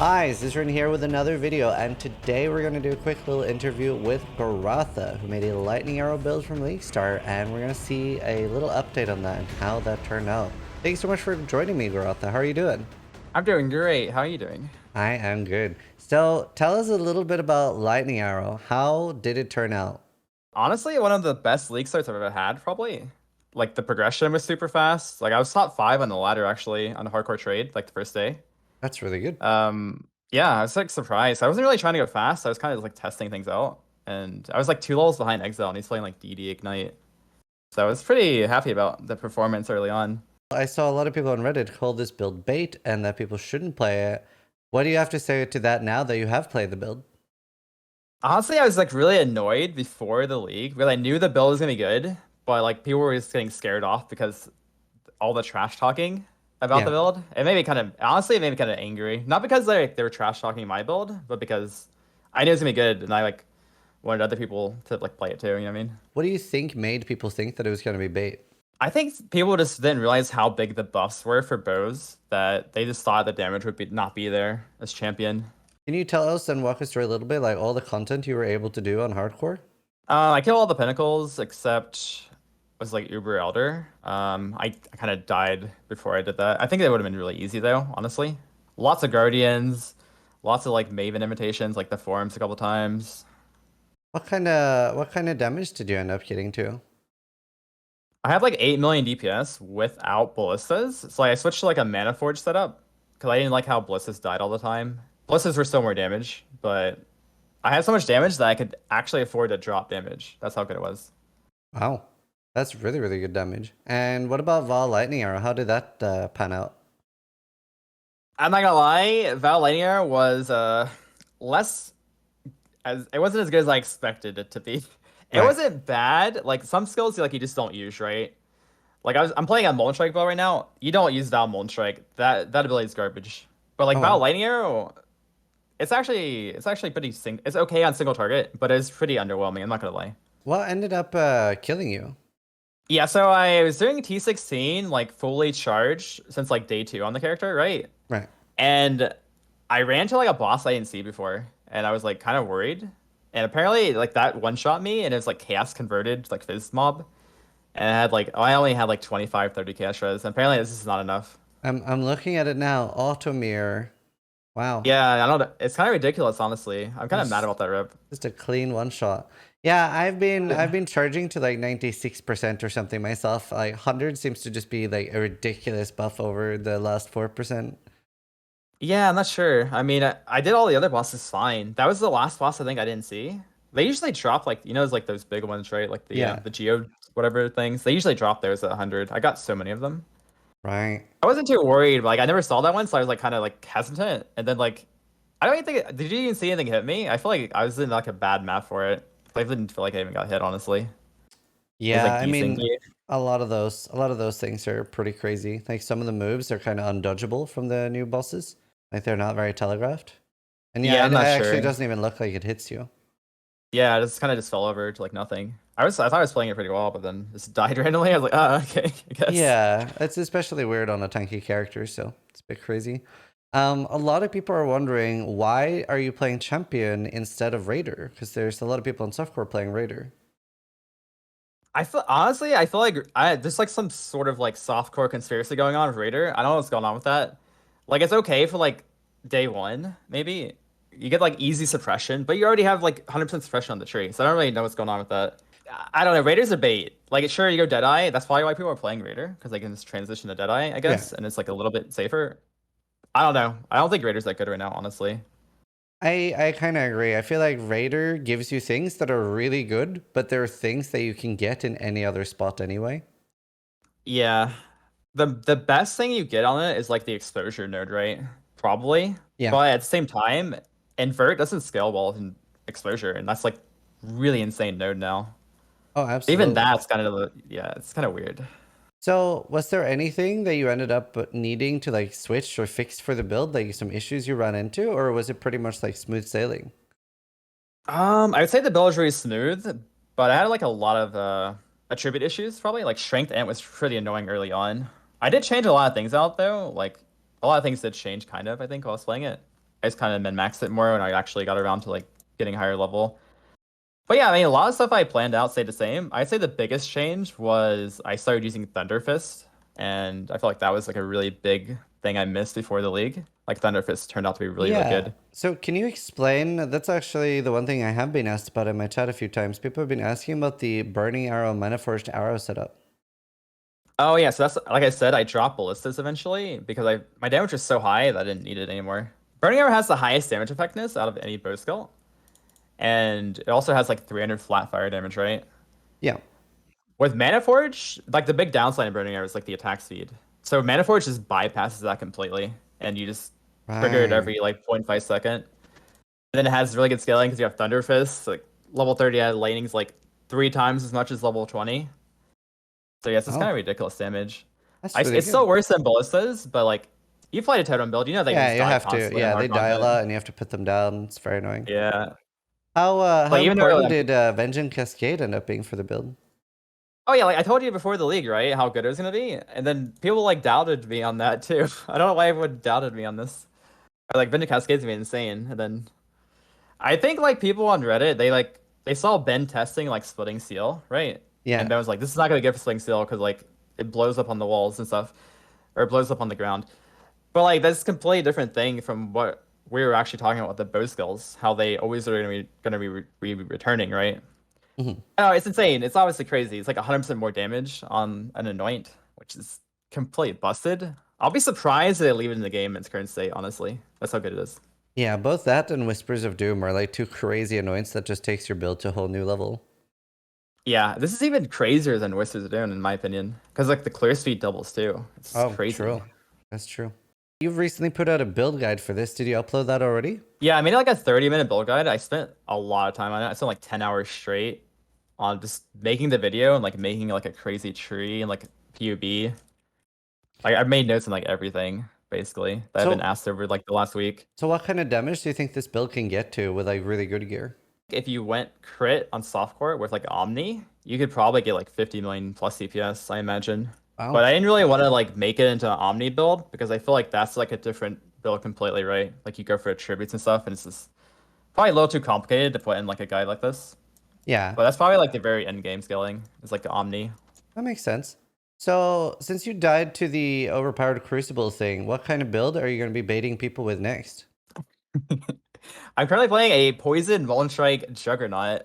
Hi, Zizaran here with another video, and today we're going to do a quick little interview with Goratha, who made a lightning arrow build from League Star, and we're going to see a little update on that and how that turned out. Thanks so much for joining me, Goratha. How are you doing? I'm doing great. How are you doing? I am good. So, tell us a little bit about lightning arrow. How did it turn out? Honestly, one of the best league starts I've ever had, probably. Like the progression was super fast. Like I was top 5 on the ladder actually on the hardcore trade, like the first day. That's really good. Yeah, I was like surprised. I wasn't really trying to go fast. I was kind of like testing things out. And I was like 2 levels behind Exile and he's playing like DD Ignite. So I was pretty happy about the performance early on. I saw a lot of people on Reddit call this build bait and that people shouldn't play it. What do you have to say to that now that you have played the build? Honestly, I was like really annoyed before the league because I knew the build was gonna be good, but like people were just getting scared off because all the trash talking about the Yeah. build. It made me kind of honestly, it made me kind of angry. Not because they were trash talking my build, but because I knew it was gonna be good and I like wanted other people to like play it too. You know what I mean? What do you think made people think that it was going to be bait? I think people just didn't realize how big the buffs were for bows that they just thought the damage would not be there as champion. Can you tell us and walk us through a little bit, like all the content you were able to do on hardcore? I killed all the pinnacles except was like Uber Elder. I kind of died before I did that. I think it would have been really easy though, honestly. Lots of Guardians, lots of like Maven invitations, like the forums a couple times. What kind of damage did you end up getting to? I have like 8 million DPS without ballistas. So like, I switched to like a Mana Forge setup because I didn't like how ballistas died all the time. Ballistas were still more damage, but I had so much damage that I could actually afford to drop damage. That's how good it was. Wow, that's really really good damage. And what about Val Lightning Arrow? How did that pan out? I'm not gonna lie, Val Linear was less as it wasn't as good as I expected it to be. It Right. wasn't bad. Like some skills like you just don't use, right? Like I'm playing on Molten Strike Bow right now. You don't use Val Molten Strike. That ability is garbage. But like Oh Val wow. Lightning Arrow, it's actually pretty it's okay on single target, but it's pretty underwhelming, I'm not gonna lie. What ended up killing you? Yeah, so I was doing T16 like fully charged since like day 2 on the character, right? Right. And I ran to like a boss I didn't see before, and I was like kind of worried. And apparently, like that one shot me, and it was like chaos converted, like Fizz mob. And I had like I only had like 25, 30 chaos shreds. And apparently, this is not enough. I'm looking at it now. Auto mirror. Wow. Yeah, I don't know. It's kind of ridiculous, honestly. I'm kind of mad Just about that rip. just a clean one shot. Yeah, I've been charging to like 96% or something myself. Like 100 seems to just be like a ridiculous buff over the last 4%. Yeah, I'm not sure. I mean, I did all the other bosses fine. That was the last boss I think I didn't see. They usually drop like it's like those big ones, right? Like Yeah. the Geo whatever things. They usually drop those at 100. I got so many of them. Right. I wasn't too worried, but like I never saw that one, so I was like kind of like hesitant. And then like I don't even think did you even see anything hit me? I feel like I was in like a bad map for it. I didn't feel like I even got hit, honestly. It was Yeah, like I decent. mean, a lot of those things are pretty crazy. Like some of the moves are kind of undodgeable from the new bosses. Like they're not very telegraphed. And yeah, Yeah, it I'm not actually sure. doesn't even look like it hits you. Yeah, it just kind of just fell over to like nothing. I thought I was playing it pretty well, but then just died randomly. I was like, oh, okay, I guess. Yeah, it's especially weird on a tanky character, so it's a bit crazy. A lot of people are wondering, why are you playing champion instead of raider? Because there's a lot of people in softcore playing raider. I feel like there's like some sort of like softcore conspiracy going on with Raider. I don't know what's going on with that. Like it's okay for like day 1, maybe. You get like easy suppression, but you already have like 100% suppression on the tree. So I don't really know what's going on with that. I don't know. Raiders are bait. Like sure you go Deadeye. That's probably why people are playing Raider because they can just transition to Deadeye, I Yeah. guess, and it's like a little bit safer. I don't know. I don't think Raider's that good right now, honestly. I kind of agree. I feel like raider gives you things that are really good, but there are things that you can get in any other spot anyway. Yeah. The best thing you get on it is like the exposure node, right? Probably. Yeah. But at the same time, invert doesn't scale well in exposure, and that's like really insane node now. Oh, Even absolutely. that's kind of yeah, it's kind of weird. So, was there anything that you ended up needing to like switch or fix for the build, like some issues you ran into, or was it pretty much like smooth sailing? I would say the build is really smooth, but I had like a lot of attribute issues probably. Like strength ant was pretty annoying early on. I did change a lot of things out though. Like a lot of things did change kind of, I think, while I was playing it. I just kind of min-maxed it more when I actually got around to like getting higher level. But yeah, I mean, a lot of stuff I planned out stayed the same. I'd say the biggest change was I started using Thunder Fist, and I feel like that was like a really big thing I missed before the league. Like Thunder Fist turned out to be really, really Yeah. good. So can you explain? That's actually the one thing I have been asked about in my chat a few times. People have been asking about the Burning Arrow Mana Forged Arrow setup. Oh yeah, so that's like I said, I dropped ballistas eventually because my damage was so high that I didn't need it anymore. Burning Arrow has the highest damage effectiveness out of any bow skill, and it also has like 300 flat fire damage, right? Yeah. With Mana Forge, like the big downside of Burning Arrow is like the attack speed. So Mana Forge just bypasses that completely, and you just trigger it Right. every like 0.5 second. And then it has really good scaling because you have Thunder Fist, like level 30 at laning's like 3 times as much as level 20. So yeah, it's just kind Oh, of ridiculous damage. that's really It's good. still worse than ballistas, but like you played a totem build, you know they can Yeah, just you die have to. constantly on Yeah, they hard die a content. lot and you have to put them down. It's very annoying. Yeah. How Like even though important like, did Vengeance Cascade end up being for the build? oh yeah, like I told you before the league, right? How good it was gonna be. And then people like doubted me on that too. I don't know why everyone doubted me on this. Or, like Vindic Cascade's gonna be insane. And then I think like people on Reddit, they saw Ben testing like splitting seal, right? And Yeah. Ben was like, this is not gonna get for splitting seal because like it blows up on the walls and stuff. Or it blows up on the ground. But like that's a completely different thing from what we were actually talking about with the bow skills, how they always are gonna be returning, right? Mhm. Oh, it's insane. It's obviously crazy. It's like 100% more damage on an anoint, which is completely busted. I'll be surprised if they leave it in the game in its current state, honestly. That's how good it is. Yeah, both that and Whispers of Doom are like two crazy annoyance that just takes your build to a whole new level. Yeah, this is even crazier than Wizards are doing, in my opinion. Because like the clear speed doubles too. It's Oh, crazy. true. That's true. You've recently put out a build guide for this. Did you upload that already? Yeah, I made like a 30-minute build guide. I spent a lot of time on it. I spent like 10 hours straight on just making the video and like making like a crazy tree and like PUB. Like I've made notes on like everything basically that I've been So, asked over like the last week. so what kind of damage do you think this build can get to with like really good gear? If you went crit on softcore with like Omni, you could probably get like 50 million plus CPS, I imagine. Wow. But I didn't really want to like make it into an Omni build because I feel like that's like a different build completely, right? Like you go for attributes and stuff, and it's just probably a little too complicated to put in like a guide like this. Yeah, But that's probably like the very end game scaling. It's like the Omni. that makes sense. So, since you died to the overpowered Crucible thing, what kind of build are you going to be baiting people with next? I'm currently playing a Poison Strike Juggernaut,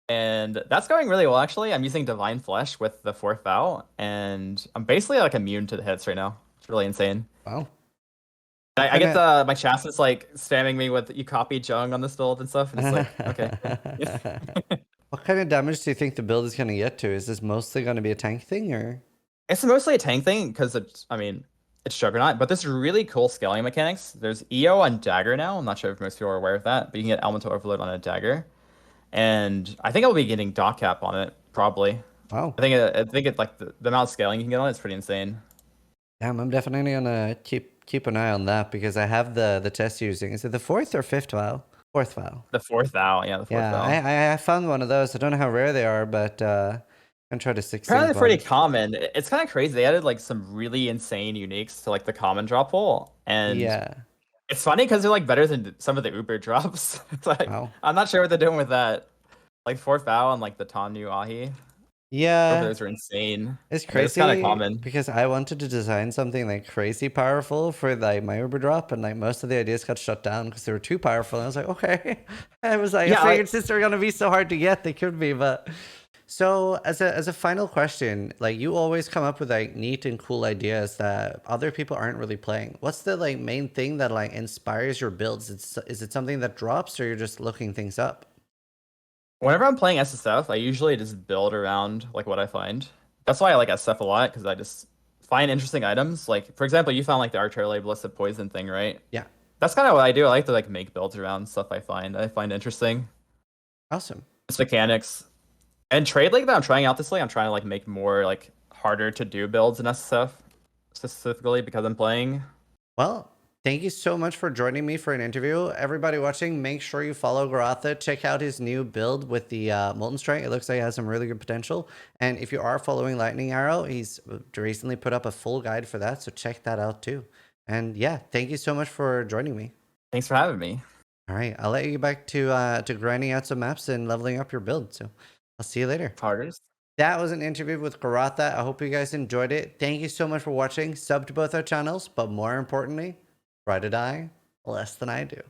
and that's going really well actually. I'm using Divine Flesh with the fourth vow, and I'm basically like immune to the hits right now. It's really insane. Wow. I get my chastity like spamming me with you copy Jung on this build and stuff, and it's like okay. What kind of damage do you think the build is going to get to? Is this mostly going to be a tank thing or? It's mostly a tank thing because it's Juggernaut, but there's really cool scaling mechanics. There's EO on Dagger now. I'm not sure if most people are aware of that, but you can get Elemental Overload on a Dagger. And I think I'll be getting Dock Cap on it, probably. Wow. I think it like the amount of scaling you can get on it is pretty insane. Damn, I'm definitely gonna keep an eye on that because I have the test using. Is it the fourth or fifth vial? Fourth vial. The fourth vow, yeah, the fourth Yeah, vow. I found one of those. I don't know how rare they are, but I'm try to Apparently 16th they're pretty one. common. It's kind of crazy. They added like some really insane uniques to like the common drop pool, and Yeah. it's funny because they're like better than some of the Uber drops. It's like Wow. I'm not sure what they're doing with that. Like fourth vow and like the Tanu Ahi. Both of Yeah. those are insane. It's And they're just kind of crazy common. because I wanted to design something like crazy powerful for like my Uber drop, and like most of the ideas got shut down because they were too powerful. And I was like, okay. I was like, I Yeah, figured like since they're gonna be so hard to get, they could be. But so as a final question, like you always come up with like neat and cool ideas that other people aren't really playing. What's the like main thing that like inspires your builds? Is it something that drops, or you're just looking things up? whenever I'm playing SSF, I usually just build around like what I find. That's why I like SF a lot because I just find interesting items. Like for example, you found like the artillery ballistic poison thing, right? Yeah. That's kind of what I do. I like to like make builds around stuff I find interesting. Awesome. It's mechanics. And trade league that I'm trying out this league, I'm trying to like make more like harder to do builds in SSF specifically because I'm playing. Well, thank you so much for joining me for an interview. Everybody watching, make sure you follow Goratha. Check out his new build with the Molten Strike. It looks like it has some really good potential. And if you are following Lightning Arrow, he's recently put up a full guide for that. So check that out too. And yeah, thank you so much for joining me. Thanks for having me. All right, I'll let you get back to grinding out some maps and leveling up your build. So I'll see you later. Parters. That was an interview with Goratha. I hope you guys enjoyed it. Thank you so much for watching. Sub to both our channels, but more importantly, try to die less than I do.